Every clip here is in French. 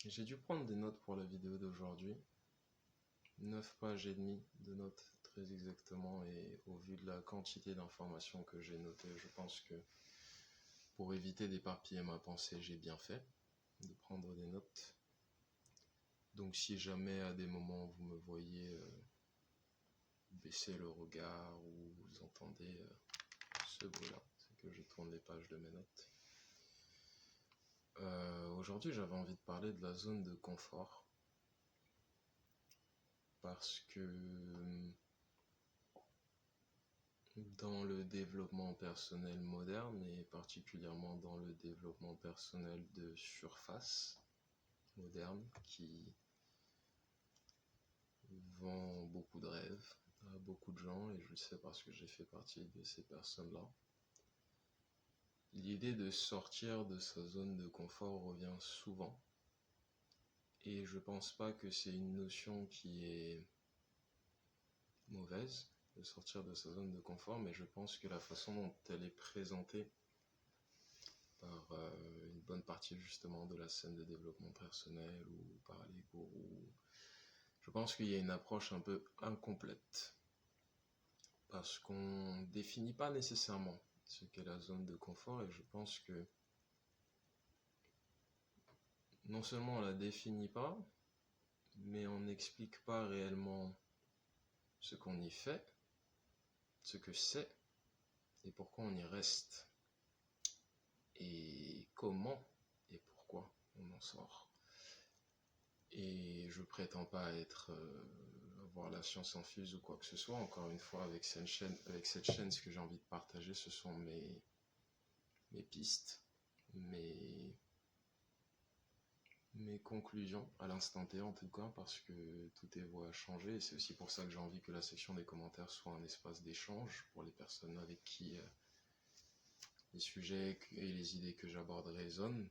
J'ai dû prendre des notes pour la vidéo d'aujourd'hui. 9 pages et demie de notes très exactement, et au vu de la quantité d'informations que j'ai notées, je pense que pour éviter d'éparpiller ma pensée, j'ai bien fait de prendre des notes. Donc si jamais à des moments vous me voyez baisser le regard ou vous entendez ce bruit-là, c'est que je tourne les pages de mes notes. Aujourd'hui, j'avais envie de parler de la zone de confort parce que dans le développement personnel moderne et particulièrement dans le développement personnel de surface moderne qui vend beaucoup de rêves à beaucoup de gens, et je le sais parce que j'ai fait partie de ces personnes-là, l'idée de sortir de sa zone de confort revient souvent, et je pense pas que c'est une notion qui est mauvaise de sortir de sa zone de confort, mais je pense que la façon dont elle est présentée par une bonne partie justement de la scène de développement personnel ou par les gourous, je pense qu'il y a une approche un peu incomplète parce qu'on définit pas nécessairement ce qu'est la zone de confort, et je pense que non seulement on la définit pas, mais on n'explique pas réellement ce qu'on y fait, ce que c'est et pourquoi on y reste et comment et pourquoi on en sort. Et je prétends pas avoir la science infuse ou quoi que ce soit. Encore une fois, avec cette chaîne, ce que j'ai envie de partager, ce sont mes pistes, mes conclusions à l'instant T en tout cas, parce que tout est voué à changer. Et c'est aussi pour ça que j'ai envie que la section des commentaires soit un espace d'échange pour les personnes avec qui les sujets et les idées que j'aborde résonnent.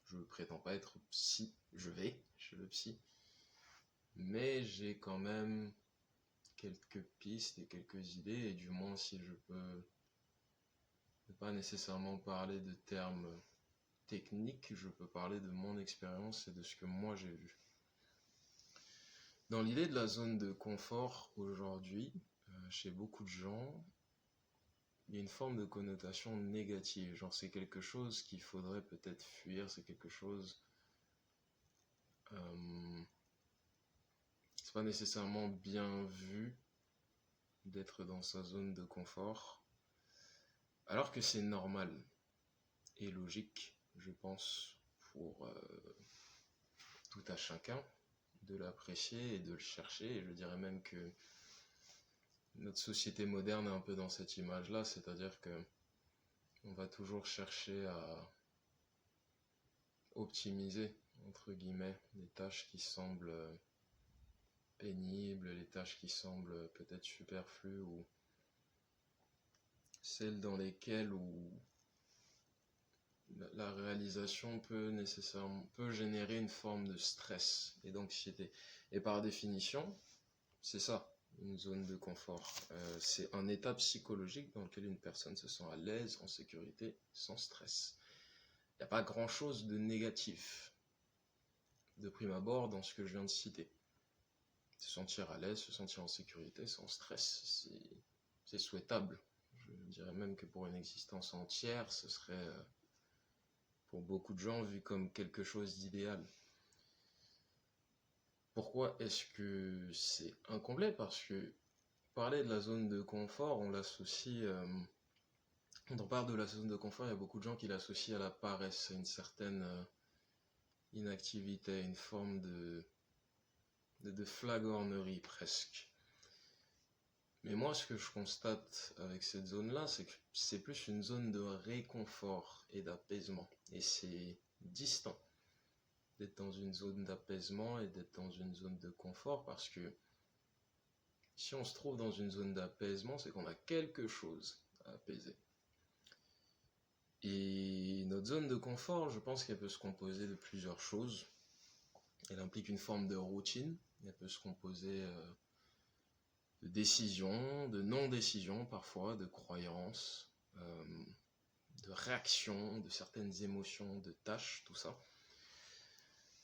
Je ne prétends pas être psy, je vais chez le psy, mais j'ai quand même quelques pistes et quelques idées, et du moins si je peux ne pas nécessairement parler de termes techniques, je peux parler de mon expérience et de ce que moi j'ai vu. Dans l'idée de la zone de confort aujourd'hui, chez beaucoup de gens, il y a une forme de connotation négative, genre c'est quelque chose qu'il faudrait peut-être fuir, c'est quelque chose... c'est pas nécessairement bien vu d'être dans sa zone de confort, alors que c'est normal et logique, je pense, pour tout à chacun de l'apprécier et de le chercher. Et je dirais même que notre société moderne est un peu dans cette image-là, c'est-à-dire que on va toujours chercher à optimiser, entre guillemets, les tâches qui semblent pénibles, les tâches qui semblent peut-être superflues, ou celles dans lesquelles la réalisation peut générer une forme de stress et d'anxiété. Et par définition, c'est ça, une zone de confort. C'est un état psychologique dans lequel une personne se sent à l'aise, en sécurité, sans stress. Il n'y a pas grand-chose de négatif, de prime abord, dans ce que je viens de citer. Se sentir à l'aise, se sentir en sécurité, sans stress, c'est souhaitable. Je dirais même que pour une existence entière, ce serait... pour beaucoup de gens, vu comme quelque chose d'idéal. Pourquoi est-ce que c'est incomplet? Parce que parler de la zone de confort, on l'associe... quand on parle de la zone de confort, il y a beaucoup de gens qui l'associent à la paresse, à une certaine inactivité, à une forme de flagornerie presque. Mais moi, ce que je constate avec cette zone-là, c'est que c'est plus une zone de réconfort et d'apaisement. Et c'est distinct d'être dans une zone d'apaisement et d'être dans une zone de confort, parce que si on se trouve dans une zone d'apaisement, c'est qu'on a quelque chose à apaiser. Et notre zone de confort, je pense qu'elle peut se composer de plusieurs choses. Elle implique une forme de routine, elle peut se composer de décisions, de non-décisions parfois, de croyances, de réactions, de certaines émotions, de tâches, tout ça.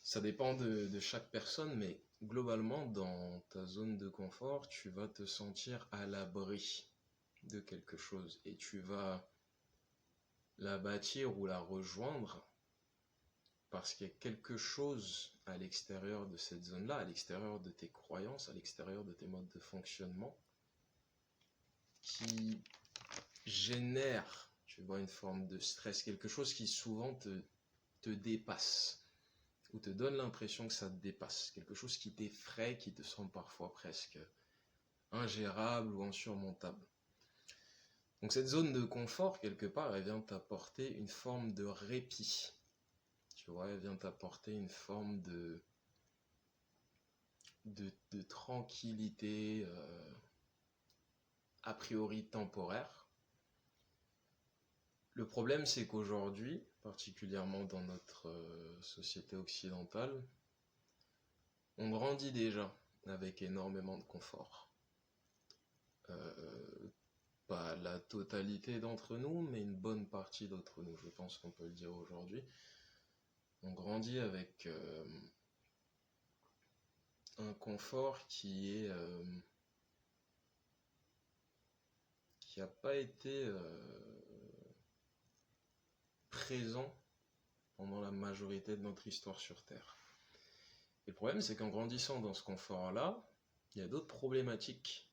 Ça dépend de chaque personne, mais globalement, dans ta zone de confort, tu vas te sentir à l'abri de quelque chose et tu vas la bâtir ou la rejoindre parce qu'il y a quelque chose à l'extérieur de cette zone-là, à l'extérieur de tes croyances, à l'extérieur de tes modes de fonctionnement, qui génère, tu vois, une forme de stress, quelque chose qui souvent te dépasse, ou te donne l'impression que ça te dépasse, quelque chose qui t'effraie, qui te semble parfois presque ingérable ou insurmontable. Donc cette zone de confort, quelque part, elle vient t'apporter une forme de répit. Tu vois, elle vient t'apporter une forme de tranquillité, a priori temporaire. Le problème, c'est qu'aujourd'hui, particulièrement dans notre société occidentale, on grandit déjà avec énormément de confort. Pas la totalité d'entre nous, mais une bonne partie d'entre nous, je pense qu'on peut le dire aujourd'hui. On grandit avec un confort qui n'a pas été présent pendant la majorité de notre histoire sur Terre. Et le problème, c'est qu'en grandissant dans ce confort-là, il y a d'autres problématiques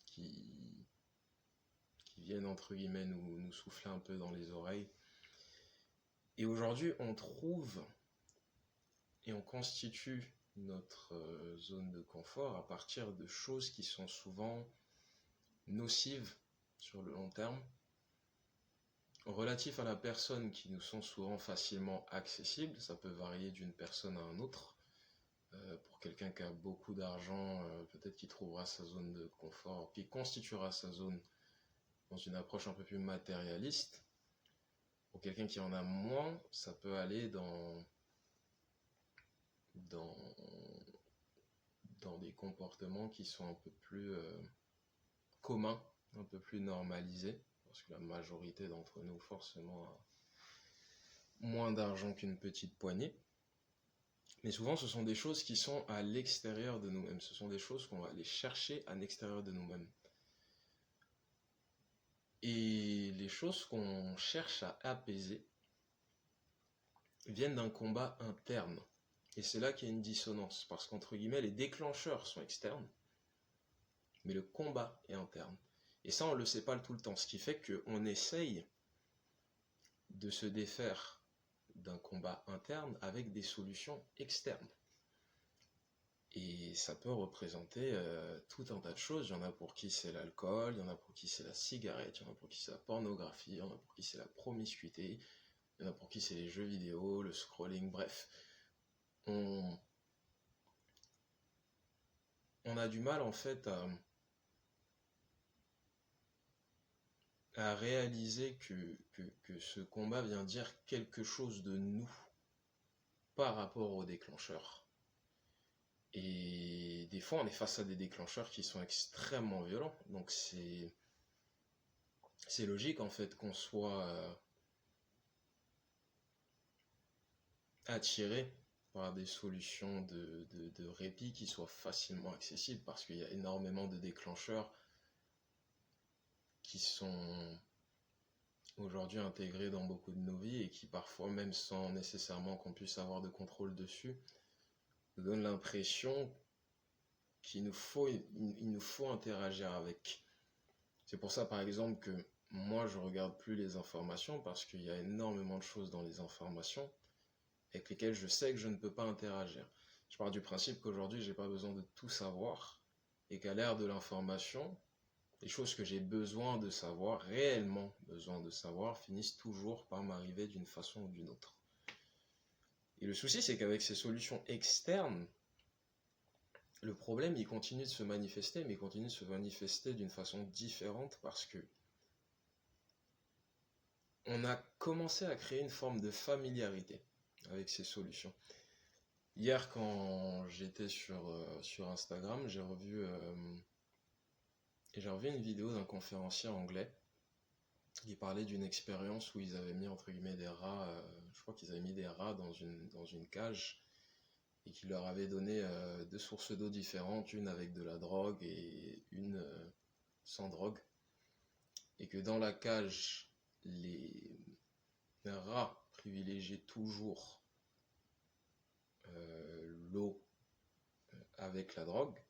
qui viennent entre guillemets nous souffler un peu dans les oreilles. Et aujourd'hui, on trouve et on constitue notre zone de confort à partir de choses qui sont souvent nocives sur le long terme, relatifs à la personne, qui nous sont souvent facilement accessibles. Ça peut varier d'une personne à une autre. Pour quelqu'un qui a beaucoup d'argent, peut-être qu'il trouvera sa zone de confort, qui constituera sa zone dans une approche un peu plus matérialiste. Pour quelqu'un qui en a moins, ça peut aller dans des comportements qui sont un peu plus communs, un peu plus normalisés, parce que la majorité d'entre nous, forcément, a moins d'argent qu'une petite poignée. Mais souvent, ce sont des choses qui sont à l'extérieur de nous-mêmes. Ce sont des choses qu'on va aller chercher à l'extérieur de nous-mêmes. Et les choses qu'on cherche à apaiser viennent d'un combat interne. Et c'est là qu'il y a une dissonance, parce qu'entre guillemets, les déclencheurs sont externes, mais le combat est interne. Et ça, on ne le sait pas tout le temps, ce qui fait qu'on essaye de se défaire d'un combat interne avec des solutions externes. Et ça peut représenter tout un tas de choses. Il y en a pour qui c'est l'alcool, il y en a pour qui c'est la cigarette, il y en a pour qui c'est la pornographie, il y en a pour qui c'est la promiscuité, il y en a pour qui c'est les jeux vidéo, le scrolling, bref. On a du mal en fait à réaliser que ce combat vient dire quelque chose de nous par rapport aux déclencheurs. Et des fois, on est face à des déclencheurs qui sont extrêmement violents. Donc c'est logique en fait qu'on soit attiré par des solutions de répit qui soient facilement accessibles, parce qu'il y a énormément de déclencheurs qui sont aujourd'hui intégrés dans beaucoup de nos vies et qui parfois, même sans nécessairement qu'on puisse avoir de contrôle dessus, nous donnent l'impression qu'il nous faut interagir avec. C'est pour ça par exemple que moi je regarde plus les informations, parce qu'il y a énormément de choses dans les informations avec lesquelles je sais que je ne peux pas interagir. Je pars du principe qu'aujourd'hui j'ai pas besoin de tout savoir, et qu'à l'ère de l'information, les choses que j'ai besoin de savoir, réellement besoin de savoir, finissent toujours par m'arriver d'une façon ou d'une autre. Et le souci, c'est qu'avec ces solutions externes, le problème, il continue de se manifester, mais il continue de se manifester d'une façon différente, parce que on a commencé à créer une forme de familiarité avec ces solutions. Hier, quand j'étais sur Instagram, j'ai revu une vidéo d'un conférencier anglais Il parlait d'une expérience où ils avaient mis entre guillemets des rats, je crois qu'ils avaient mis des rats dans une cage et qu'ils leur avaient donné deux sources d'eau différentes, une avec de la drogue et une sans drogue. Et que dans la cage, les rats privilégiaient toujours l'eau avec la drogue.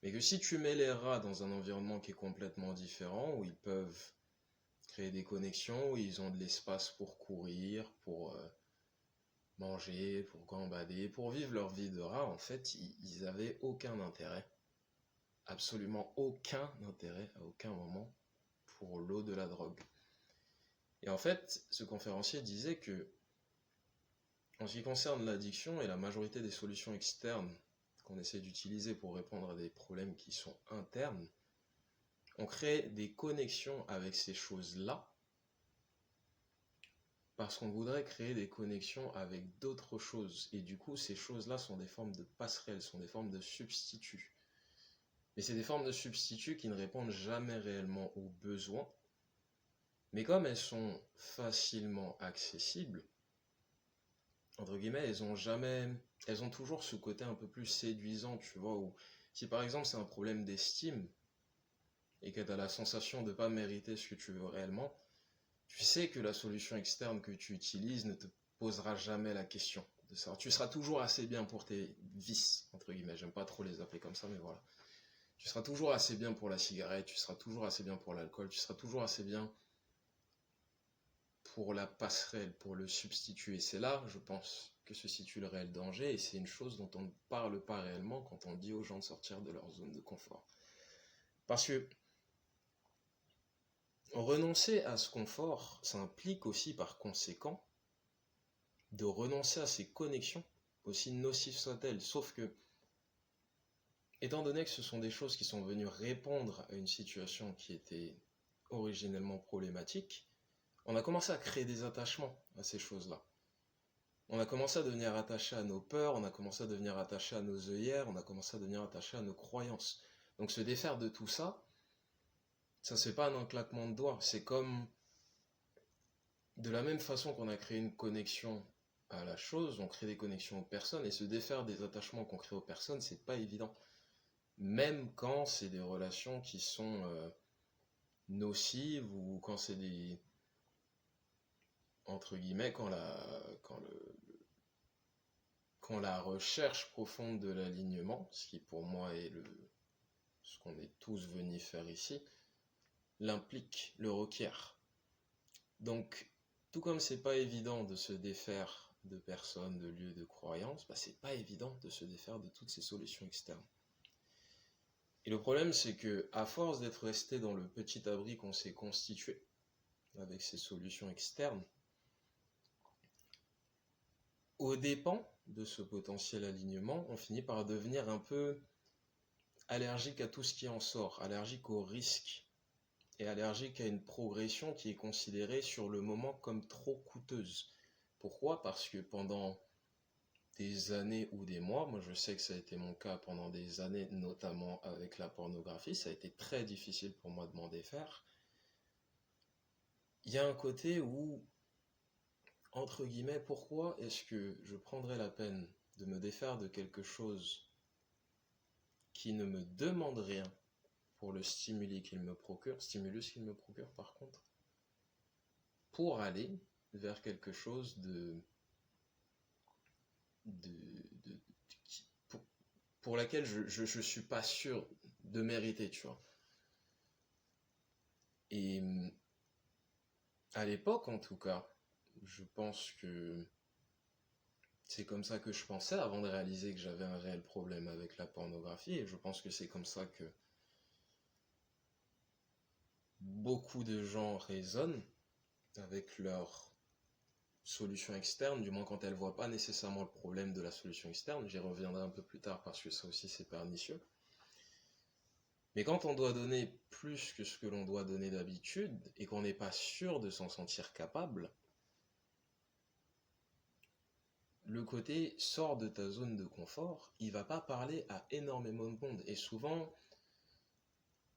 Mais que si tu mets les rats dans un environnement qui est complètement différent, où ils peuvent créer des connexions, où ils ont de l'espace pour courir, pour manger, pour gambader, pour vivre leur vie de rat, en fait, ils avaient aucun intérêt, absolument aucun intérêt à aucun moment pour l'eau de la drogue. Et en fait, ce conférencier disait que, en ce qui concerne l'addiction et la majorité des solutions externes qu'on essaie d'utiliser pour répondre à des problèmes qui sont internes, on crée des connexions avec ces choses-là parce qu'on voudrait créer des connexions avec d'autres choses. Et du coup, ces choses-là sont des formes de passerelles, sont des formes de substituts. Mais c'est des formes de substituts qui ne répondent jamais réellement aux besoins. Mais comme elles sont facilement accessibles, entre guillemets, elles ont toujours ce côté un peu plus séduisant, tu vois, où si par exemple c'est un problème d'estime, et que tu as la sensation de ne pas mériter ce que tu veux réellement, tu sais que la solution externe que tu utilises ne te posera jamais la question de savoir. Tu seras toujours assez bien pour tes vices, entre guillemets, j'aime pas trop les appeler comme ça, mais voilà. Tu seras toujours assez bien pour la cigarette, tu seras toujours assez bien pour l'alcool, tu seras toujours assez bien pour la passerelle, pour le substituer. C'est là, je pense, que se situe le réel danger, et c'est une chose dont on ne parle pas réellement quand on dit aux gens de sortir de leur zone de confort. Parce que renoncer à ce confort, ça implique aussi par conséquent de renoncer à ces connexions, aussi nocives soient-elles. Sauf que, étant donné que ce sont des choses qui sont venues répondre à une situation qui était originellement problématique, on a commencé à créer des attachements à ces choses-là. On a commencé à devenir attaché à nos peurs, on a commencé à devenir attaché à nos œillères, on a commencé à devenir attaché à nos croyances. Donc se défaire de tout ça, ça se fait pas en un claquement de doigts. C'est comme, de la même façon qu'on a créé une connexion à la chose, on crée des connexions aux personnes, et se défaire des attachements qu'on crée aux personnes, c'est pas évident. Même quand c'est des relations qui sont nocives, ou quand c'est des, entre guillemets, quand la recherche profonde de l'alignement, ce qui pour moi est ce qu'on est tous venus faire ici, l'implique, le requiert. Donc, tout comme c'est pas évident de se défaire de personnes, de lieux, de croyances, c'est pas évident de se défaire de toutes ces solutions externes. Et le problème, c'est que, à force d'être resté dans le petit abri qu'on s'est constitué avec ces solutions externes, aux dépens de ce potentiel alignement, on finit par devenir un peu allergique à tout ce qui en sort, allergique au risque, et allergique à une progression qui est considérée sur le moment comme trop coûteuse. Pourquoi ? Parce que pendant des années ou des mois, moi je sais que ça a été mon cas pendant des années, notamment avec la pornographie, ça a été très difficile pour moi de m'en défaire. Il y a un côté où, entre guillemets, pourquoi est-ce que je prendrais la peine de me défaire de quelque chose qui ne me demande rien pour le stimulus qu'il me procure par contre, pour aller vers quelque chose pour laquelle je suis pas sûr de mériter, tu vois. Et à l'époque, en tout cas, je pense que c'est comme ça que je pensais avant de réaliser que j'avais un réel problème avec la pornographie, et je pense que c'est comme ça que beaucoup de gens raisonnent avec leur solution externe, du moins quand elles ne voient pas nécessairement le problème de la solution externe. J'y reviendrai un peu plus tard parce que ça aussi c'est pernicieux. Mais quand on doit donner plus que ce que l'on doit donner d'habitude, et qu'on n'est pas sûr de s'en sentir capable, le côté sort de ta zone de confort, il va pas parler à énormément de monde. Et souvent,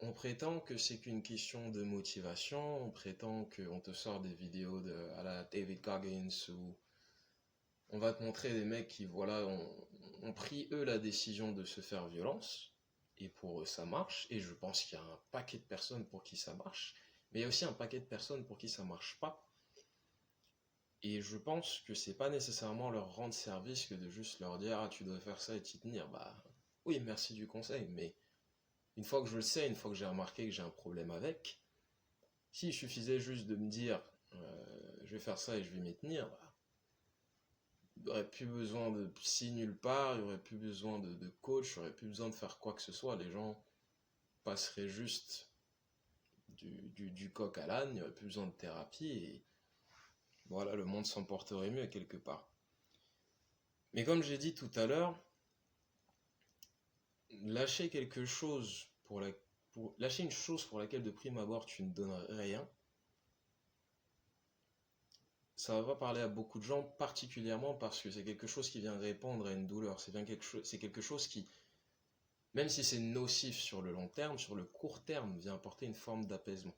On prétend que c'est qu'une question de motivation, on prétend qu'on te sort des vidéos à la David Goggins où on va te montrer des mecs qui, voilà, ont pris eux la décision de se faire violence, et pour eux ça marche, et je pense qu'il y a un paquet de personnes pour qui ça marche, mais il y a aussi un paquet de personnes pour qui ça marche pas, et je pense que c'est pas nécessairement leur rendre service que de juste leur dire ah tu dois faire ça et t'y tenir, bah oui merci du conseil, mais une fois que je le sais, une fois que j'ai remarqué que j'ai un problème avec, s'il suffisait juste de me dire je vais faire ça et je vais m'y tenir, bah, il n'y aurait plus besoin de psy nulle part, il n'y aurait plus besoin de coach, il n'y aurait plus besoin de faire quoi que ce soit. Les gens passeraient juste du coq à l'âne, il n'y aurait plus besoin de thérapie et voilà, le monde s'en porterait mieux quelque part. Mais comme j'ai dit tout à l'heure, lâcher quelque chose lâcher une chose pour laquelle de prime abord tu ne donnes rien, ça va pas parler à beaucoup de gens, particulièrement parce que c'est quelque chose qui vient répondre à une douleur. C'est quelque chose qui, même si c'est nocif sur le long terme, sur le court terme, vient apporter une forme d'apaisement.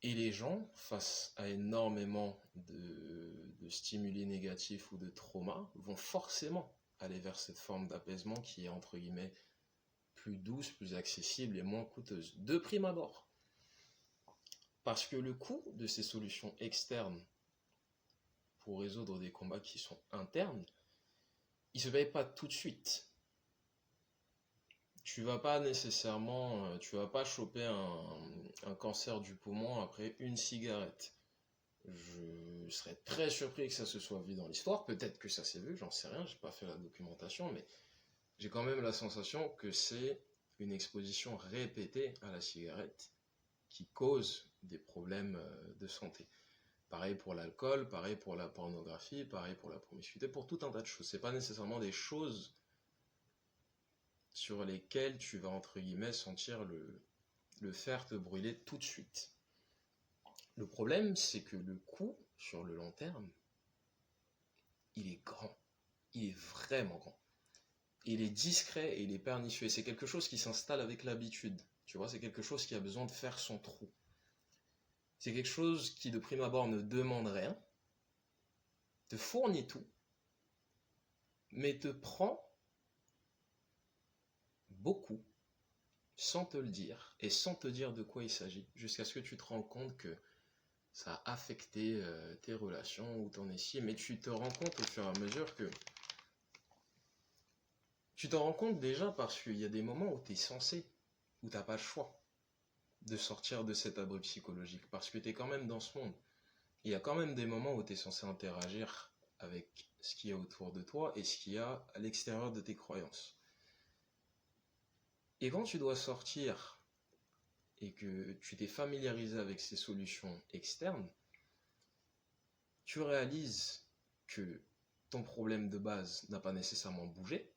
Et les gens, face à énormément de stimuli négatifs ou de traumas, vont forcément aller vers cette forme d'apaisement qui est, entre guillemets, plus douce, plus accessible et moins coûteuse, de prime abord. Parce que le coût de ces solutions externes pour résoudre des combats qui sont internes, il ne se paye pas tout de suite. Tu vas pas choper un cancer du poumon après une cigarette. Je serais très surpris que ça se soit vu dans l'histoire. Peut-être que ça s'est vu, j'en sais rien, j'ai pas fait la documentation, mais j'ai quand même la sensation que c'est une exposition répétée à la cigarette qui cause des problèmes de santé. Pareil pour l'alcool, pareil pour la pornographie, pareil pour la promiscuité, pour tout un tas de choses. C'est pas nécessairement des choses sur lesquelles tu vas, entre guillemets, sentir le fer te brûler tout de suite. Le problème, c'est que le coût, sur le long terme, il est grand. Il est vraiment grand. Il est discret et il est pernicieux. Et c'est quelque chose qui s'installe avec l'habitude. Tu vois, c'est quelque chose qui a besoin de faire son trou. C'est quelque chose qui, de prime abord, ne demande rien, te fournit tout, mais te prend beaucoup, sans te le dire, et sans te dire de quoi il s'agit, jusqu'à ce que tu te rends compte que ça a affecté tes relations ou ton estime, mais tu te rends compte au fur et à mesure que... Tu t'en rends compte déjà parce qu'il y a des moments où tu es censé, où tu n'as pas le choix de sortir de cet abri psychologique, parce que tu es quand même dans ce monde. Il y a quand même des moments où tu es censé interagir avec ce qu'il y a autour de toi et ce qu'il y a à l'extérieur de tes croyances. Et quand tu dois sortir et que tu t'es familiarisé avec ces solutions externes, tu réalises que ton problème de base n'a pas nécessairement bougé,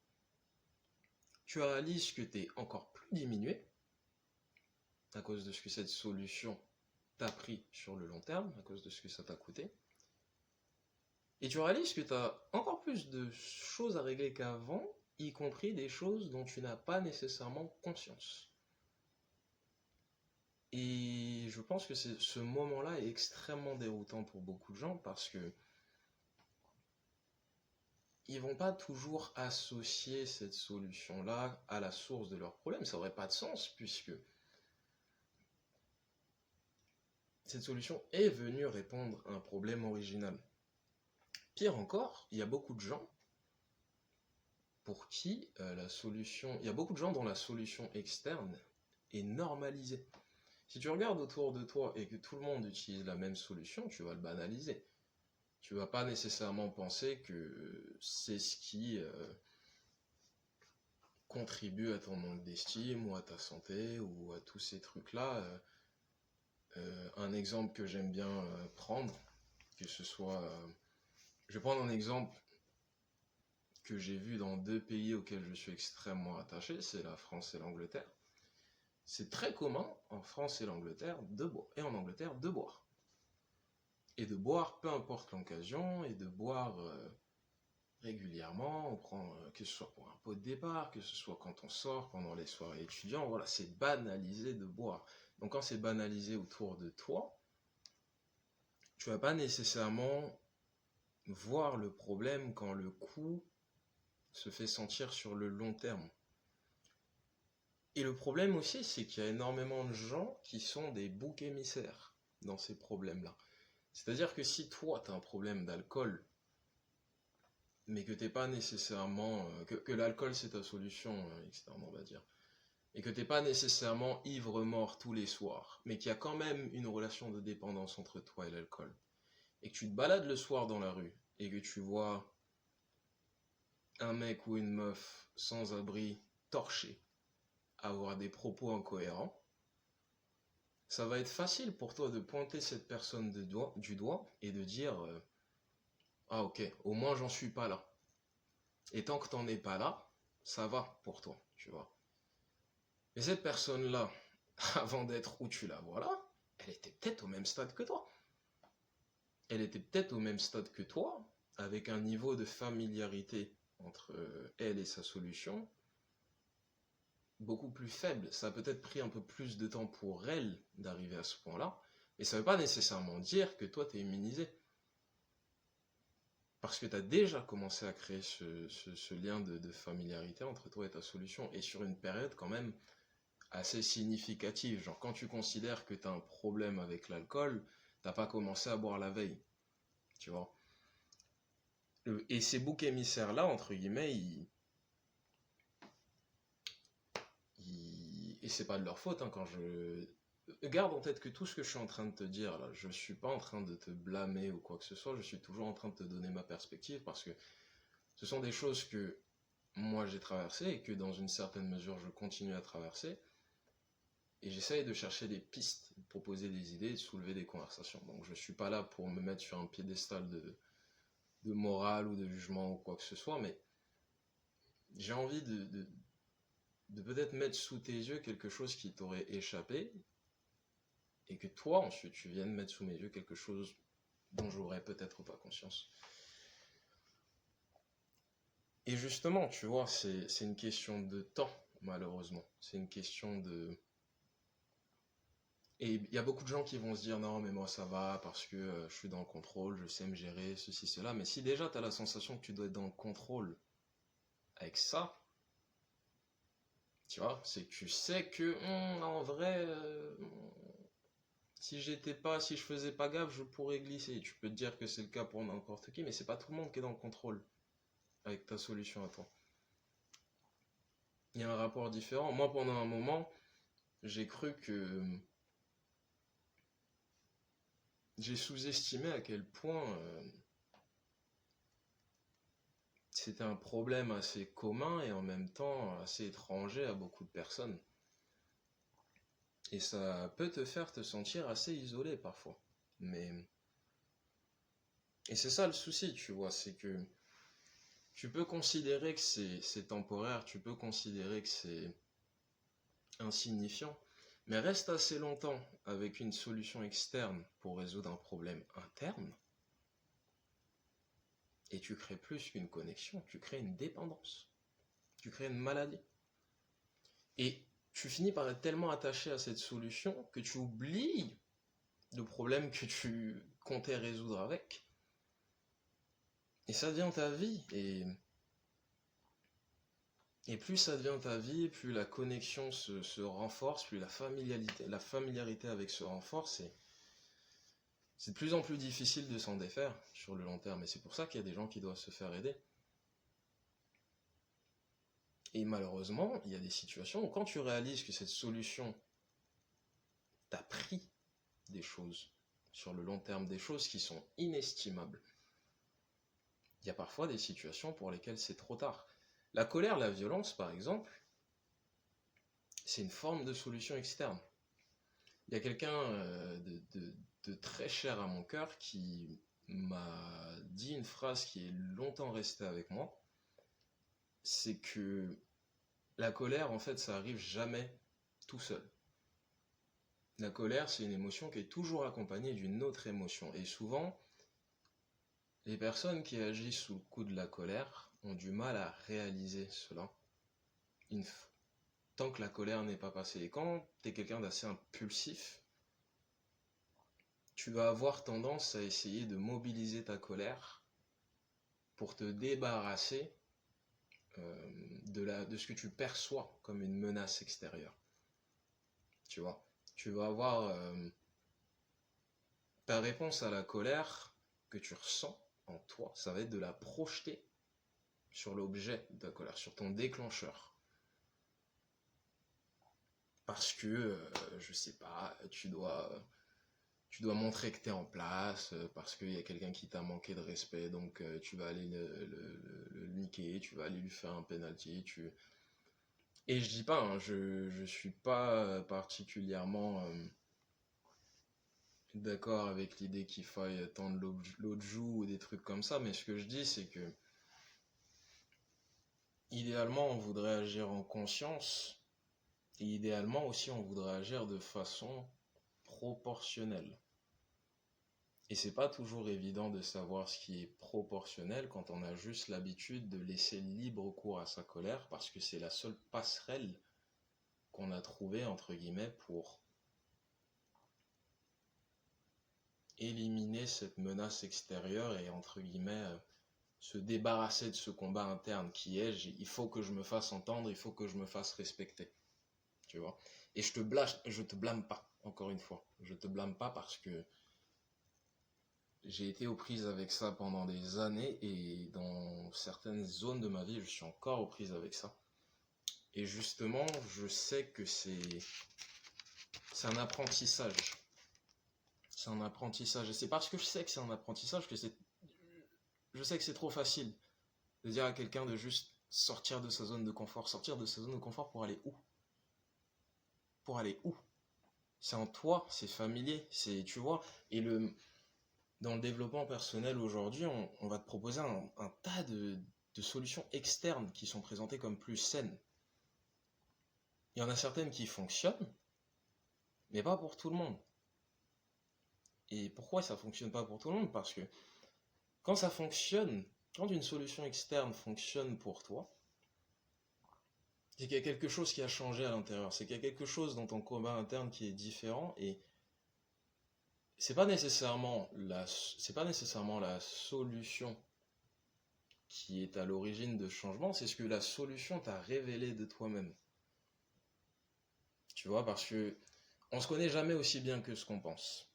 tu réalises que tu es encore plus diminué à cause de ce que cette solution t'a pris sur le long terme, à cause de ce que ça t'a coûté, et tu réalises que tu as encore plus de choses à régler qu'avant, y compris des choses dont tu n'as pas nécessairement conscience. Et je pense que ce moment-là est extrêmement déroutant pour beaucoup de gens parce que ils vont pas toujours associer cette solution-là à la source de leur problème. Ça n'aurait pas de sens puisque cette solution est venue répondre à un problème original. Pire encore, il y a beaucoup de gens pour qui il y a beaucoup de gens dont la solution externe est normalisée. Si tu regardes autour de toi et que tout le monde utilise la même solution, tu vas le banaliser. Tu vas pas nécessairement penser que c'est ce qui contribue à ton manque d'estime ou à ta santé ou à tous ces trucs-là. Un exemple que j'aime bien prendre, que ce soit... je vais prendre un exemple que j'ai vu dans deux pays auxquels je suis extrêmement attaché, c'est la France et l'Angleterre. C'est très commun en France et l'Angleterre et en Angleterre de boire. Et de boire peu importe l'occasion, et de boire régulièrement, on prend, que ce soit pour un pot de départ, que ce soit quand on sort, pendant les soirées étudiants, voilà, c'est banalisé de boire. Donc quand c'est banalisé autour de toi, tu vas pas nécessairement voir le problème quand le coup se fait sentir sur le long terme. Et le problème aussi, c'est qu'il y a énormément de gens qui sont des boucs émissaires dans ces problèmes-là. C'est-à-dire que si toi, tu as un problème d'alcool, mais que t'es pas nécessairement... que l'alcool, c'est ta solution externe, on va dire, et que t'es pas nécessairement ivre-mort tous les soirs, mais qu'il y a quand même une relation de dépendance entre toi et l'alcool, et que tu te balades le soir dans la rue, et que tu vois un mec ou une meuf sans abri, torché, avoir des propos incohérents, ça va être facile pour toi de pointer cette personne du doigt et de dire ah ok, au moins j'en suis pas là. Et tant que t'en es pas là, ça va pour toi, tu vois. Mais cette personne-là, avant d'être où tu la vois là, elle était peut-être au même stade que toi. Elle était peut-être au même stade que toi, avec un niveau de familiarité entre elle et sa solution beaucoup plus faible. Ça a peut-être pris un peu plus de temps pour elle d'arriver à ce point-là, mais ça ne veut pas nécessairement dire que toi, tu es immunisé. Parce que tu as déjà commencé à créer ce lien de familiarité entre toi et ta solution, et sur une période quand même assez significative. Genre, quand tu considères que tu as un problème avec l'alcool, t'as pas commencé à boire la veille, tu vois. Et ces boucs émissaires-là, entre guillemets, et c'est pas de leur faute, hein, quand je... Garde en tête que tout ce que je suis en train de te dire, là, je suis pas en train de te blâmer ou quoi que ce soit, je suis toujours en train de te donner ma perspective, parce que ce sont des choses que moi j'ai traversées, et que dans une certaine mesure je continue à traverser, et j'essaye de chercher des pistes, de proposer des idées, de soulever des conversations. Donc je suis pas là pour me mettre sur un piédestal de morale ou de jugement ou quoi que ce soit, mais j'ai envie de peut-être mettre sous tes yeux quelque chose qui t'aurait échappé, et que toi ensuite tu viennes mettre sous mes yeux quelque chose dont j'aurais peut-être pas conscience. Et justement, tu vois, c'est une question de temps, malheureusement. C'est une question de... Et il y a beaucoup de gens qui vont se dire non mais moi ça va parce que je suis dans le contrôle, je sais me gérer, ceci, cela. Mais si déjà tu as la sensation que tu dois être dans le contrôle avec ça, tu vois, c'est que tu sais que en vrai, si je faisais pas gaffe, je pourrais glisser. Tu peux te dire que c'est le cas pour n'importe qui, mais c'est pas tout le monde qui est dans le contrôle avec ta solution à toi. Il y a un rapport différent. Moi pendant un moment, j'ai cru que j'ai sous-estimé à quel point c'était un problème assez commun et en même temps assez étranger à beaucoup de personnes. Et ça peut te faire te sentir assez isolé parfois. Mais... Et c'est ça le souci, tu vois, c'est que tu peux considérer que c'est temporaire, tu peux considérer que c'est insignifiant, mais reste assez longtemps avec une solution externe pour résoudre un problème interne, et tu crées plus qu'une connexion, tu crées une dépendance, tu crées une maladie. Et tu finis par être tellement attaché à cette solution que tu oublies le problème que tu comptais résoudre avec. Et ça devient ta vie. Et plus ça devient ta vie, plus la connexion se renforce, plus la familiarité avec se renforce. Et c'est de plus en plus difficile de s'en défaire sur le long terme. Et c'est pour ça qu'il y a des gens qui doivent se faire aider. Et malheureusement, il y a des situations où quand tu réalises que cette solution t'a pris des choses sur le long terme, des choses qui sont inestimables, il y a parfois des situations pour lesquelles c'est trop tard. La colère, la violence, par exemple, c'est une forme de solution externe. Il y a quelqu'un de très cher à mon cœur qui m'a dit une phrase qui est longtemps restée avec moi. C'est que la colère, en fait, ça arrive jamais tout seul. La colère, c'est une émotion qui est toujours accompagnée d'une autre émotion. Et souvent, Les personnes qui agissent sous le coup de la colère ont du mal à réaliser cela tant que la colère n'est pas passée. Et quand tu es quelqu'un d'assez impulsif, tu vas avoir tendance à essayer de mobiliser ta colère pour te débarrasser de ce que tu perçois comme une menace extérieure. Tu vois, tu vas avoir ta réponse à la colère que tu ressens en toi, ça va être de la projeter sur l'objet de la colère, sur ton déclencheur. Parce que, je sais pas, tu dois montrer que tu es en place, parce qu'il y a quelqu'un qui t'a manqué de respect, donc tu vas aller le niquer, tu vas aller lui faire un penalty, Et je dis pas, hein, je suis pas particulièrement d'accord avec l'idée qu'il faille tendre l'autre joue ou des trucs comme ça, mais ce que je dis, c'est que idéalement, on voudrait agir en conscience, et idéalement aussi, on voudrait agir de façon proportionnelle. Et c'est pas toujours évident de savoir ce qui est proportionnel quand on a juste l'habitude de laisser libre cours à sa colère, parce que c'est la seule passerelle qu'on a trouvée, entre guillemets, pour éliminer cette menace extérieure et, entre guillemets, se débarrasser de ce combat interne qui est il faut que je me fasse entendre, il faut que je me fasse respecter. Tu vois. Et je te blâme pas, encore une fois. Je te blâme pas parce que j'ai été aux prises avec ça pendant des années et dans certaines zones de ma vie, je suis encore aux prises avec ça. Et justement, je sais que c'est un apprentissage. C'est un apprentissage. Et c'est parce que je sais que c'est un apprentissage que je sais que c'est trop facile de dire à quelqu'un de juste sortir de sa zone de confort. Sortir de sa zone de confort pour aller où? Pour aller où? C'est en toi, c'est familier, tu vois. Et dans le développement personnel aujourd'hui, on va te proposer un tas de solutions externes qui sont présentées comme plus saines. Il y en a certaines qui fonctionnent, mais pas pour tout le monde. Et pourquoi ça fonctionne pas pour tout le monde? Parce que quand ça fonctionne, quand une solution externe fonctionne pour toi, c'est qu'il y a quelque chose qui a changé à l'intérieur, c'est qu'il y a quelque chose dans ton combat interne qui est différent et c'est pas nécessairement la solution qui est à l'origine de ce changement, c'est ce que la solution t'a révélé de toi-même. Tu vois, parce que on se connaît jamais aussi bien que ce qu'on pense.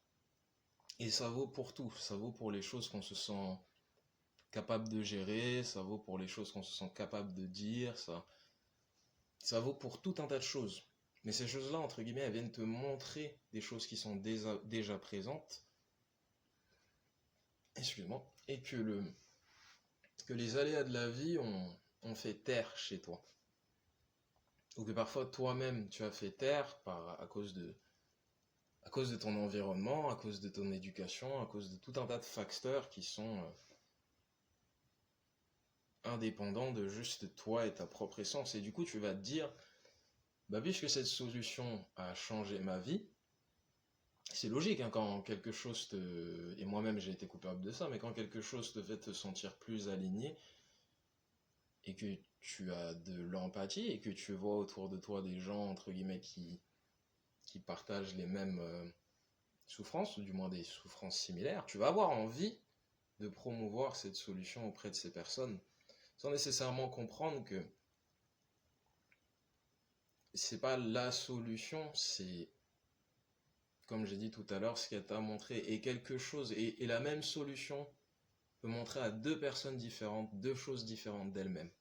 Et ça vaut pour tout, ça vaut pour les choses qu'on se sent capable de gérer, ça vaut pour les choses qu'on se sent capable de dire, ça vaut pour tout un tas de choses. Mais ces choses-là, entre guillemets, elles viennent te montrer des choses qui sont déjà présentes, excuse-moi, et que les aléas de la vie ont fait taire chez toi. Ou que parfois toi-même tu as fait taire à cause de ton environnement, à cause de ton éducation, à cause de tout un tas de facteurs qui sont indépendants de juste toi et ta propre essence. Et du coup, tu vas te dire, bah puisque cette solution a changé ma vie, c'est logique hein, quand quelque chose et moi-même j'ai été coupable de ça, mais quand quelque chose te fait te sentir plus aligné et que tu as de l'empathie et que tu vois autour de toi des gens, entre guillemets, qui partagent les mêmes souffrances, ou du moins des souffrances similaires, tu vas avoir envie de promouvoir cette solution auprès de ces personnes, sans nécessairement comprendre que c'est pas la solution, c'est, comme j'ai dit tout à l'heure, ce qu'elle t'a montré, et quelque chose, et la même solution peut montrer à deux personnes différentes, deux choses différentes d'elles-mêmes.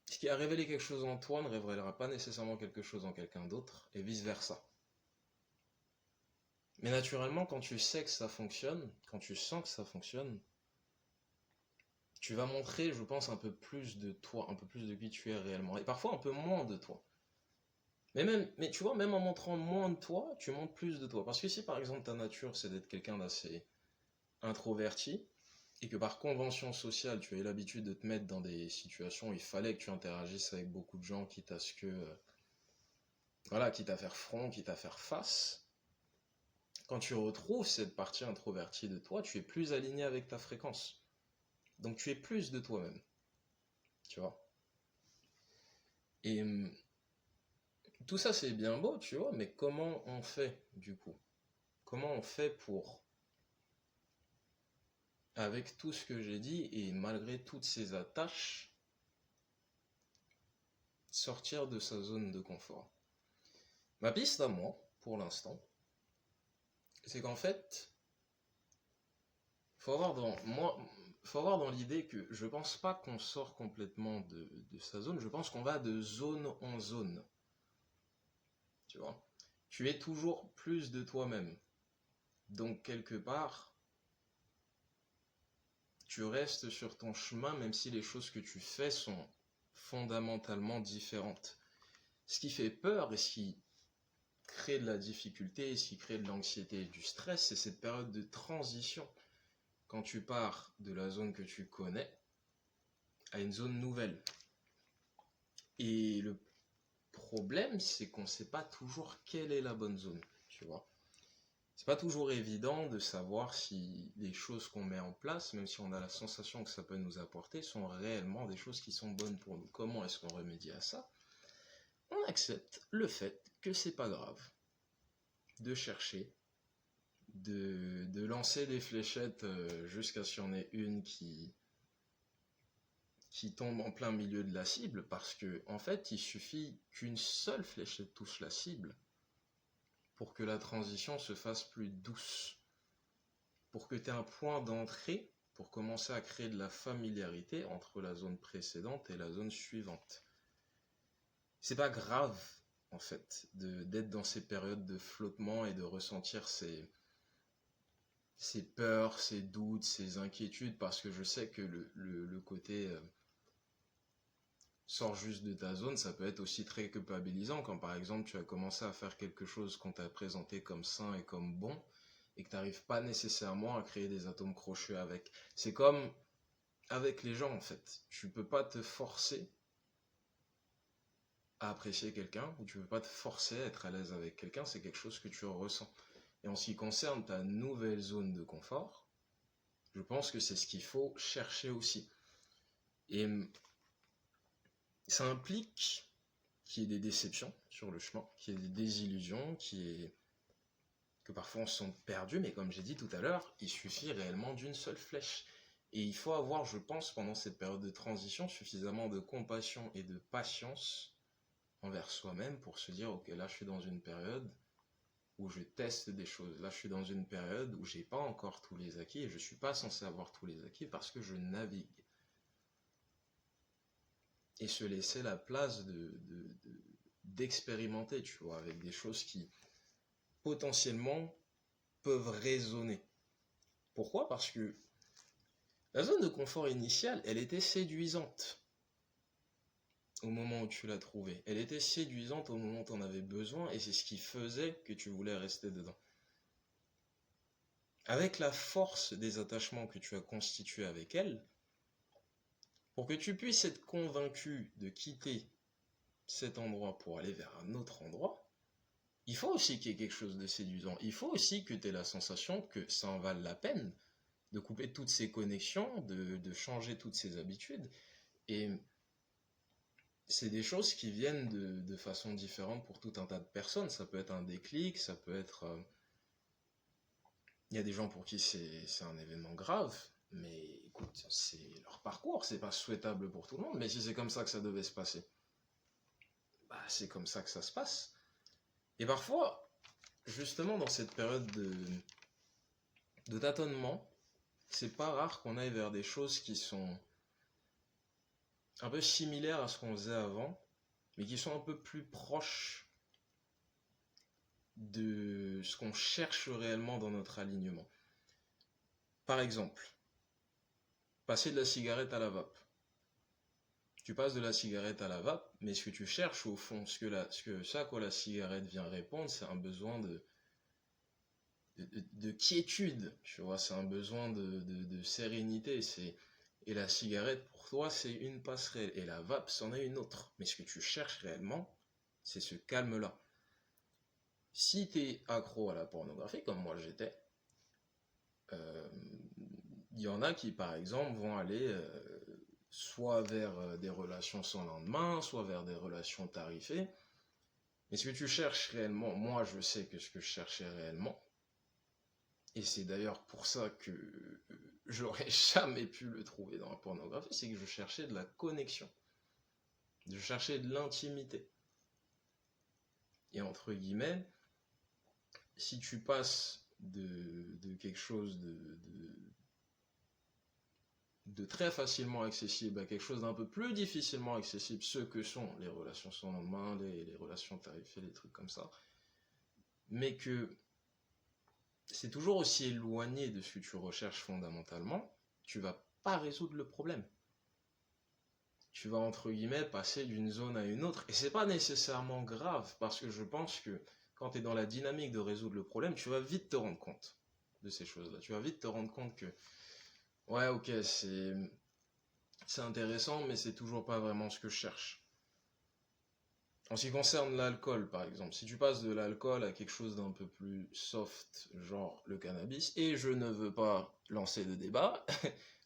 Ce qui a révélé quelque chose en toi ne révélera pas nécessairement quelque chose en quelqu'un d'autre, et vice-versa. Mais naturellement, quand tu sais que ça fonctionne, quand tu sens que ça fonctionne, tu vas montrer, je pense, un peu plus de toi, un peu plus de qui tu es réellement. Et parfois un peu moins de toi. Mais tu vois, même en montrant moins de toi, tu montres plus de toi. Parce que si par exemple ta nature c'est d'être quelqu'un d'assez introverti, et que par convention sociale tu as eu l'habitude de te mettre dans des situations où il fallait que tu interagisses avec beaucoup de gens, quitte à faire front, quitte à faire face, Quand tu retrouves cette partie introvertie de toi, tu es plus aligné avec ta fréquence. Donc tu es plus de toi-même, tu vois. Et tout ça c'est bien beau, tu vois, mais comment on fait du coup? Comment on fait pour, avec tout ce que j'ai dit et malgré toutes ces attaches, sortir de sa zone de confort? Ma piste à moi, pour l'instant, c'est qu'en fait, faut avoir dans moi, faut avoir dans l'idée que je pense pas qu'on sort complètement de sa zone, je pense qu'on va de zone en zone, tu vois. Tu es toujours plus de toi-même. Donc quelque part, tu restes sur ton chemin même si les choses que tu fais sont fondamentalement différentes. Ce qui fait peur et ce qui crée de la difficulté, et ce qui crée de l'anxiété et du stress, c'est cette période de transition. Quand tu pars de la zone que tu connais à une zone nouvelle. Et le problème, c'est qu'on ne sait pas toujours quelle est la bonne zone, tu vois. C'est pas toujours évident de savoir si les choses qu'on met en place, même si on a la sensation que ça peut nous apporter, sont réellement des choses qui sont bonnes pour nous. Comment est-ce qu'on remédie à ça? On accepte le fait que c'est pas grave de chercher, de lancer des fléchettes jusqu'à ce qu'il y en ait une qui tombe en plein milieu de la cible, parce que en fait, il suffit qu'une seule fléchette touche la cible pour que la transition se fasse plus douce, pour que tu aies un point d'entrée pour commencer à créer de la familiarité entre la zone précédente et la zone suivante. C'est pas grave, en fait, d'être dans ces périodes de flottement et de ressentir ces peurs, ces doutes, ces inquiétudes, parce que je sais que le côté sors juste de ta zone, ça peut être aussi très culpabilisant quand par exemple tu as commencé à faire quelque chose qu'on t'a présenté comme sain et comme bon et que tu n'arrives pas nécessairement à créer des atomes crochus avec. C'est comme avec les gens en fait. Tu peux pas te forcer à apprécier quelqu'un ou tu peux pas te forcer à être à l'aise avec quelqu'un, c'est quelque chose que tu ressens. Et en ce qui concerne ta nouvelle zone de confort, je pense que c'est ce qu'il faut chercher aussi. Et ça implique qu'il y ait des déceptions sur le chemin, qu'il y ait des désillusions, que parfois on se sente perdu, mais comme j'ai dit tout à l'heure, il suffit réellement d'une seule flèche. Et il faut avoir, je pense, pendant cette période de transition, suffisamment de compassion et de patience envers soi-même pour se dire, ok, là je suis dans une période où je teste des choses, là je suis dans une période où j'ai pas encore tous les acquis, et je suis pas censé avoir tous les acquis parce que je navigue. Et se laisser la place d'expérimenter, tu vois, avec des choses qui potentiellement peuvent résonner. Pourquoi? Parce que la zone de confort initiale, elle était séduisante au moment où tu l'as trouvée. Elle était séduisante au moment où tu en avais besoin et c'est ce qui faisait que tu voulais rester dedans. Avec la force des attachements que tu as constitués avec elle, pour que tu puisses être convaincu de quitter cet endroit pour aller vers un autre endroit, il faut aussi qu'il y ait quelque chose de séduisant. Il faut aussi que tu aies la sensation que ça en vale la peine de couper toutes ces connexions, de changer toutes ces habitudes. Et c'est des choses qui viennent de façon différente pour tout un tas de personnes. Ça peut être un déclic, ça peut être... Il y a des gens pour qui c'est un événement grave, mais écoute, c'est leur parcours, c'est pas souhaitable pour tout le monde, mais si c'est comme ça que ça devait se passer, bah c'est comme ça que ça se passe. Et parfois, justement dans cette période de tâtonnement, c'est pas rare qu'on aille vers des choses qui sont un peu similaires à ce qu'on faisait avant, mais qui sont un peu plus proches de ce qu'on cherche réellement dans notre alignement. Par exemple, passer de la cigarette à la vape. Tu passes de la cigarette à la vape, mais ce que tu cherches au fond, ce à quoi la cigarette vient répondre, c'est un besoin de quiétude, tu vois, c'est un besoin de sérénité. Et la cigarette, pour toi, c'est une passerelle, et la vape, c'en est une autre. Mais ce que tu cherches réellement, c'est ce calme-là. Si tu es accro à la pornographie, comme moi j'étais, euh, il y en a qui, par exemple, vont aller soit vers des relations sans lendemain, soit vers des relations tarifées. Mais ce que tu cherches réellement, moi je sais que ce que je cherchais réellement, et c'est d'ailleurs pour ça que j'aurais jamais pu le trouver dans la pornographie, c'est que je cherchais de la connexion. Je cherchais de l'intimité. Et entre guillemets, si tu passes de quelque chose de très facilement accessible à quelque chose d'un peu plus difficilement accessible, ce que sont les relations sans lendemain, les relations tarifées, les trucs comme ça, mais que c'est toujours aussi éloigné de ce que tu recherches fondamentalement, tu vas pas résoudre le problème. Tu vas entre guillemets passer d'une zone à une autre, et c'est pas nécessairement grave, parce que je pense que quand tu es dans la dynamique de résoudre le problème, tu vas vite te rendre compte de ces choses-là. Tu vas vite te rendre compte que ouais, ok, c'est intéressant, mais c'est toujours pas vraiment ce que je cherche. En ce qui concerne l'alcool, par exemple, si tu passes de l'alcool à quelque chose d'un peu plus soft, genre le cannabis, et je ne veux pas lancer de débat,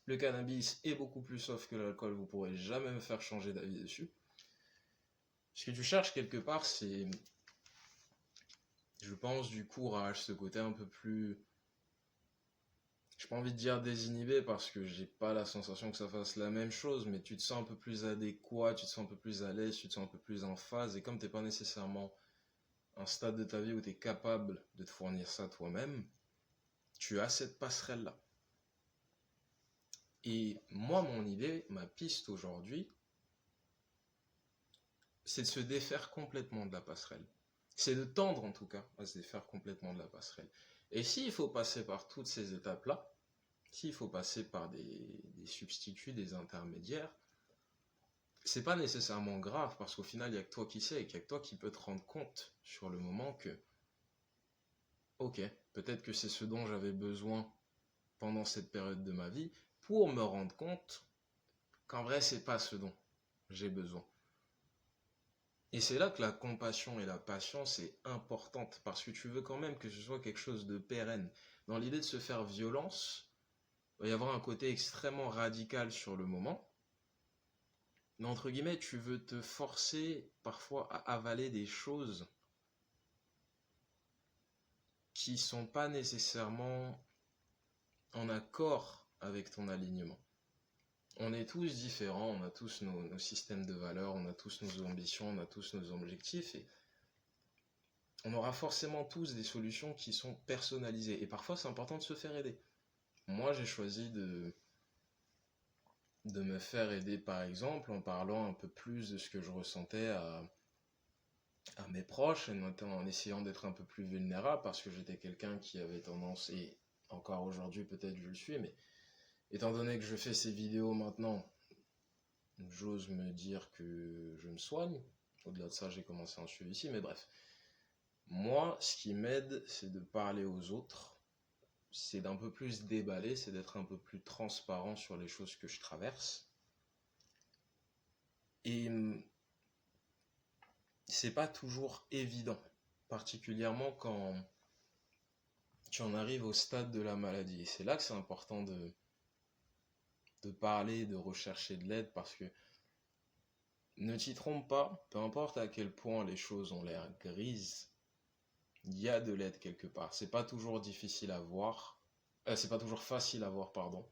le cannabis est beaucoup plus soft que l'alcool, vous pourrez jamais me faire changer d'avis dessus. Ce que tu cherches quelque part, c'est, je pense, du courage, ce côté un peu plus, j'ai pas envie de dire désinhibé parce que j'ai pas la sensation que ça fasse la même chose, mais tu te sens un peu plus adéquat, tu te sens un peu plus à l'aise, tu te sens un peu plus en phase, et comme t'es pas nécessairement à un stade de ta vie où tu es capable de te fournir ça toi-même, tu as cette passerelle-là. Et moi, mon idée, ma piste aujourd'hui, c'est de se défaire complètement de la passerelle. C'est de tendre en tout cas à se défaire complètement de la passerelle. Et s'il faut passer par toutes ces étapes-là, s'il faut passer par des substituts, des intermédiaires, c'est pas nécessairement grave parce qu'au final, il n'y a que toi qui sais et qu'il n'y a que toi qui peux te rendre compte sur le moment que, ok, peut-être que c'est ce dont j'avais besoin pendant cette période de ma vie pour me rendre compte qu'en vrai, c'est pas ce dont j'ai besoin. Et c'est là que la compassion et la patience est importante parce que tu veux quand même que ce soit quelque chose de pérenne. Dans l'idée de se faire violence, il va y avoir un côté extrêmement radical sur le moment. Mais entre guillemets, tu veux te forcer parfois à avaler des choses qui sont pas nécessairement en accord avec ton alignement. On est tous différents, on a tous nos systèmes de valeurs, on a tous nos ambitions, on a tous nos objectifs et on aura forcément tous des solutions qui sont personnalisées. Et parfois, c'est important de se faire aider. Moi, j'ai choisi de me faire aider, par exemple, en parlant un peu plus de ce que je ressentais à mes proches, et notamment en essayant d'être un peu plus vulnérable, parce que j'étais quelqu'un qui avait tendance, et encore aujourd'hui peut-être je le suis, mais étant donné que je fais ces vidéos maintenant, j'ose me dire que je me soigne. Au-delà de ça, j'ai commencé à en suivre ici, mais bref. Moi, ce qui m'aide, c'est de parler aux autres, c'est d'un peu plus déballer, c'est d'être un peu plus transparent sur les choses que je traverse. Et c'est pas toujours évident, particulièrement quand tu en arrives au stade de la maladie. Et c'est là que c'est important de parler, de rechercher de l'aide, parce que ne t'y trompe pas, peu importe à quel point les choses ont l'air grises, il y a de l'aide quelque part. C'est pas toujours difficile à voir, c'est pas toujours facile à voir, pardon.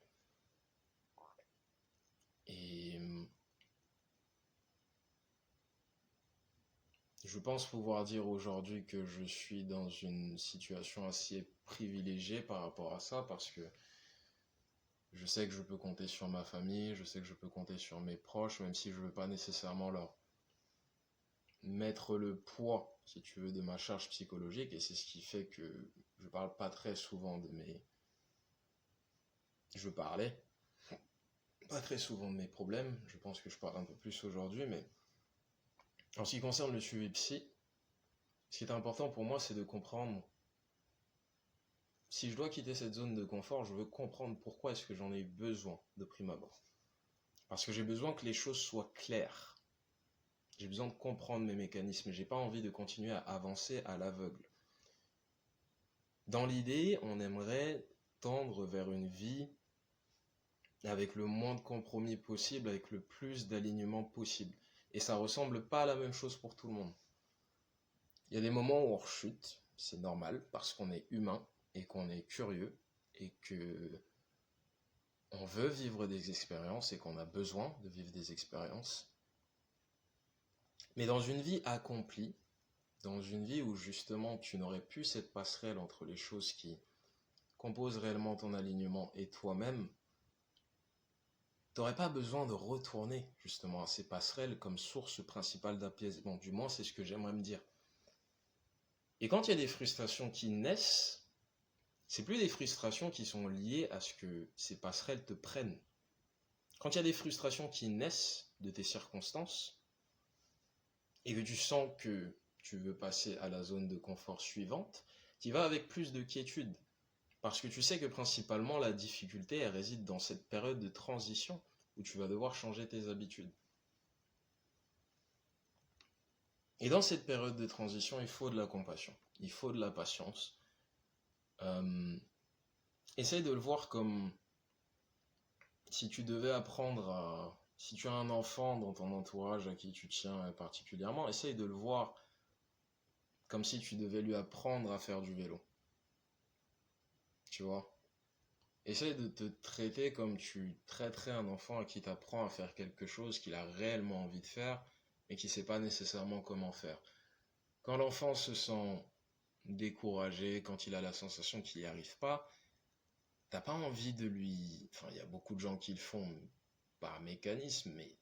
Et je pense pouvoir dire aujourd'hui que je suis dans une situation assez privilégiée par rapport à ça, parce que je sais que je peux compter sur ma famille, je sais que je peux compter sur mes proches, même si je ne veux pas nécessairement leur mettre le poids, si tu veux, de ma charge psychologique, et c'est ce qui fait que je parle pas très souvent de mes... Je parlais pas très souvent de mes problèmes, je pense que je parle un peu plus aujourd'hui, mais en ce qui concerne le suivi psy, ce qui est important pour moi, c'est de comprendre, si je dois quitter cette zone de confort, je veux comprendre pourquoi est-ce que j'en ai besoin de prime abord. Parce que j'ai besoin que les choses soient claires. J'ai besoin de comprendre mes mécanismes. J'ai pas envie de continuer à avancer à l'aveugle. Dans l'idée, on aimerait tendre vers une vie avec le moins de compromis possible, avec le plus d'alignement possible. Et ça ressemble pas à la même chose pour tout le monde. Il y a des moments où on rechute, c'est normal, parce qu'on est humain et qu'on est curieux et que on veut vivre des expériences et qu'on a besoin de vivre des expériences. Mais dans une vie accomplie, dans une vie où justement tu n'aurais plus cette passerelle entre les choses qui composent réellement ton alignement et toi-même, tu n'aurais pas besoin de retourner justement à ces passerelles comme source principale d'apaisement. Du moins, c'est ce que j'aimerais me dire. Et quand il y a des frustrations qui naissent, c'est plus des frustrations qui sont liées à ce que ces passerelles te prennent. Quand il y a des frustrations qui naissent de tes circonstances et que tu sens que tu veux passer à la zone de confort suivante, tu y vas avec plus de quiétude. Parce que tu sais que principalement la difficulté, elle réside dans cette période de transition où tu vas devoir changer tes habitudes. Et dans cette période de transition, il faut de la compassion, il faut de la patience. Essaye de le voir comme si tu devais apprendre à... Si tu as un enfant dans ton entourage à qui tu tiens particulièrement, essaye de le voir comme si tu devais lui apprendre à faire du vélo. Tu vois? Essaye de te traiter comme tu traiterais un enfant à qui t'apprend à faire quelque chose qu'il a réellement envie de faire, mais qui ne sait pas nécessairement comment faire. Quand l'enfant se sent découragé, quand il a la sensation qu'il n'y arrive pas, t'as pas envie de lui... Enfin, il y a beaucoup de gens qui le font par mécanisme, mais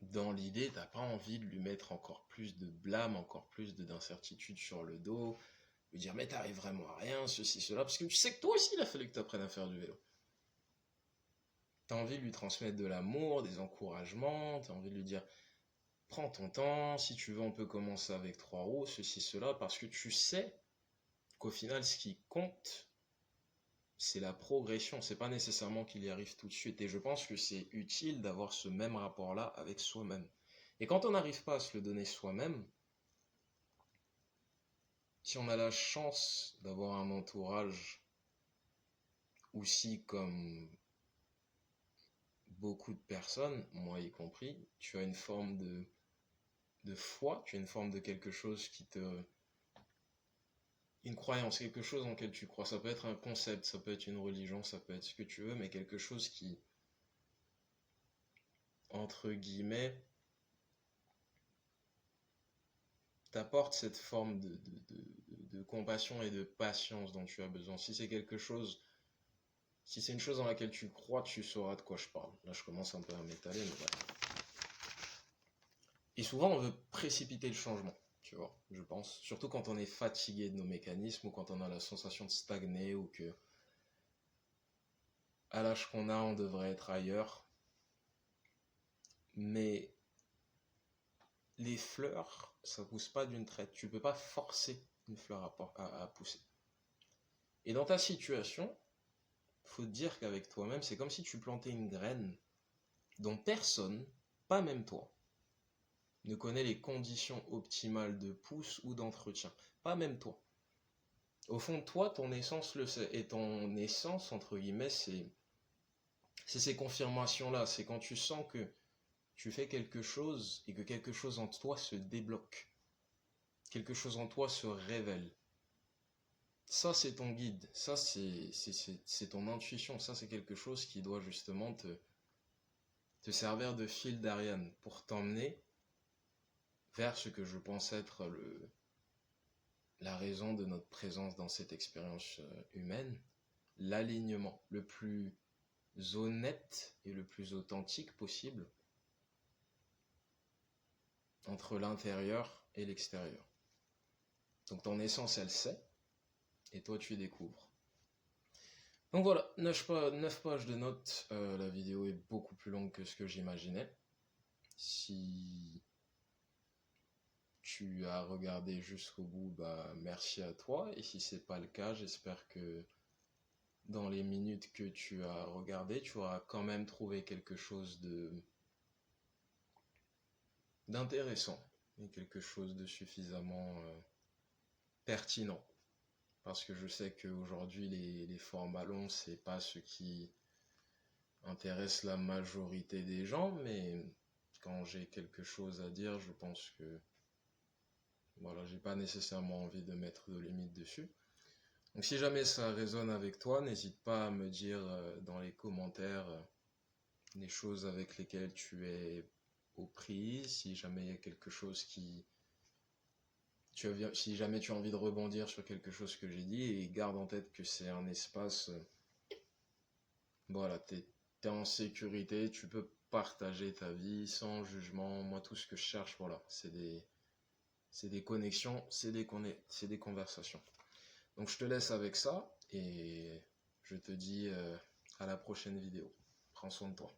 dans l'idée, t'as pas envie de lui mettre encore plus de blâme, encore plus d'incertitude sur le dos, lui dire mais t'arrives vraiment à rien, ceci, cela, parce que tu sais que toi aussi il a fallu que t'apprennes à faire du vélo. T'as envie de lui transmettre de l'amour, des encouragements, t'as envie de lui dire prends ton temps, si tu veux on peut commencer avec 3 roues, ceci, cela, parce que tu sais qu'au final ce qui compte, c'est la progression, c'est pas nécessairement qu'il y arrive tout de suite. Et je pense que c'est utile d'avoir ce même rapport-là avec soi-même. Et quand on n'arrive pas à se le donner soi-même, si on a la chance d'avoir un entourage aussi comme beaucoup de personnes, moi y compris, tu as une forme de foi, tu as une forme de quelque chose qui te... Une croyance, quelque chose en lequel tu crois. Ça peut être un concept, ça peut être une religion, ça peut être ce que tu veux, mais quelque chose qui, entre guillemets, t'apporte cette forme de compassion et de patience dont tu as besoin. Si c'est quelque chose, si c'est une chose dans laquelle tu crois, tu sauras de quoi je parle. Là, je commence un peu à m'étaler, mais voilà. Et souvent, on veut précipiter le changement, tu vois, je pense. Surtout quand on est fatigué de nos mécanismes ou quand on a la sensation de stagner ou que, à l'âge qu'on a, on devrait être ailleurs. Mais les fleurs, ça pousse pas d'une traite. Tu peux pas forcer une fleur à pousser. Et dans ta situation, faut te dire qu'avec toi-même, c'est comme si tu plantais une graine dont personne, pas même toi, ne connaît les conditions optimales de pousse ou d'entretien. Pas même toi. Au fond de toi, ton essence le sait. Et ton essence, entre guillemets, c'est ces confirmations-là. C'est quand tu sens que tu fais quelque chose et que quelque chose en toi se débloque. Quelque chose en toi se révèle. Ça, c'est ton guide. Ça, c'est ton intuition. Ça, c'est quelque chose qui doit justement te servir de fil d'Ariane pour t'emmener vers ce que je pense être la raison de notre présence dans cette expérience humaine, l'alignement le plus honnête et le plus authentique possible entre l'intérieur et l'extérieur. Donc ton essence, elle sait, et toi, tu découvres. Donc voilà, 9 pages de notes. La vidéo est beaucoup plus longue que ce que j'imaginais. Si tu as regardé jusqu'au bout, bah merci à toi. Et si c'est pas le cas, j'espère que dans les minutes que tu as regardé, tu auras quand même trouvé quelque chose d'intéressant et quelque chose de suffisamment pertinent parce que je sais qu'aujourd'hui, les formats longs, c'est pas ce qui intéresse la majorité des gens, mais quand j'ai quelque chose à dire, je pense que voilà, j'ai pas nécessairement envie de mettre de limite dessus. Donc si jamais ça résonne avec toi, n'hésite pas à me dire dans les commentaires les choses avec lesquelles tu es aux prises, si jamais il y a quelque chose qui... si jamais tu as envie de rebondir sur quelque chose que j'ai dit, et garde en tête que c'est un espace, voilà, t'es en sécurité, tu peux partager ta vie sans jugement. Moi, tout ce que je cherche, voilà, c'est des connexions, c'est des conversations. Donc je te laisse avec ça, et je te dis à la prochaine vidéo. Prends soin de toi.